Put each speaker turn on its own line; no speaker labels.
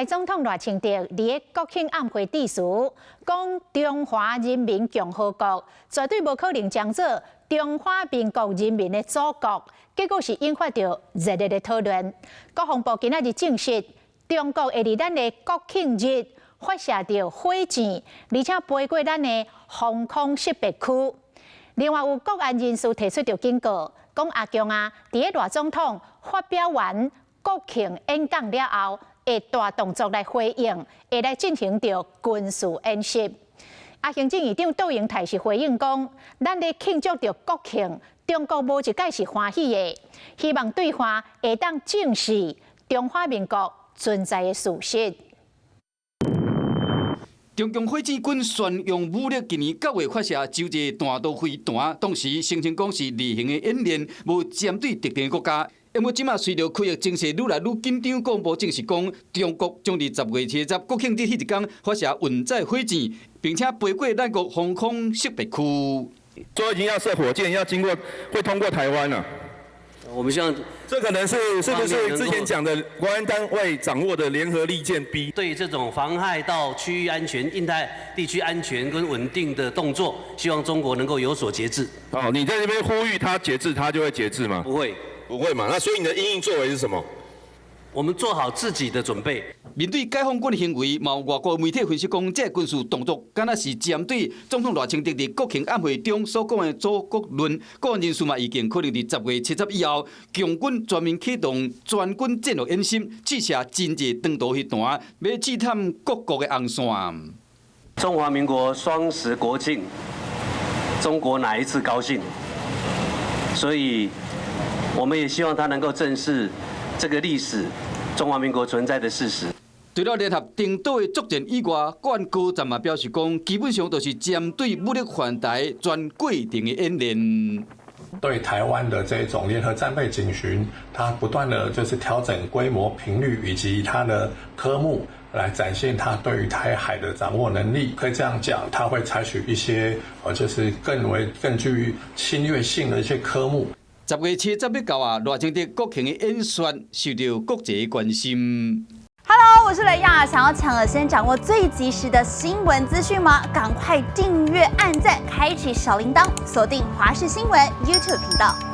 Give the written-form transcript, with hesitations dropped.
台总统赖清德伫国庆晚会致辞，讲中华人民共和国绝对无可能将做中华民国人民的祖国，结果是引发着热烈的讨论。国防部今仔日证实，中国会伫咱的国庆日发射着火箭，而且飞过咱的防空识别区。另外，有国安人士提出着警告，讲阿强啊，伫赖总统发表完国庆演讲了后，会大动作来回应，会来进行着军事演习。阿行政院长杜英泰是回应讲，咱咧庆祝着国庆，中国无一届是欢喜的，希望对方会当正视中华民国存在的事实。
中共火箭军选用武力，今年9月发射洲际弹道飞弹，当时声称讲是例行的演练，无针对特定国家。因为即马随着区域情势愈来愈紧张，国防部证实讲，中国将伫10月70国庆日迄一天发射运载火箭，并且飞过咱国防空识别区。
说已经要射火箭，要经过会通过台湾了。
我们希望
这可能是不是之前讲的国安单位掌握的联合利剑 B？
对这种妨害到区域安全、印太地区安全跟稳定的动作，希望中国能够有所节制。
哦，你在这边呼吁他节制，他就会节制吗？
不会，
不会嘛？那所以你的因应作为是什么？
我们做好自己的准备。
面对解放军的行为，有外国媒体分析讲，这军事动作敢若是针对总统赖清德伫国庆晚会中所讲的祖国论。国安人士嘛，意见可能伫10月70以后，共军全面启动全军战略演习，试射真济长途飞弹，要试探各国的红线。
中华民国双10国庆，中国哪一次高兴？所以，我们也希望他能够正视这个历史。中华民国存在的事实。
除了联合登岛的作战以外，国安高层嘛表示讲，基本上都是针对武力犯台全过程的演练。
对台湾的这种联合战备警巡，它不断的就是调整规模、频率以及它的科目，来展现它对于台海的掌握能力。可以这样讲，它会采取一些就是更具侵略性的一些科目。
10月70要到啊，赖清德国庆的演说受到国际关心。
Hello， 我是雷亚，想要抢而先掌握最及时的新闻资讯吗？赶快订阅、按赞、开启小铃铛，锁定华视新闻 YouTube 频道。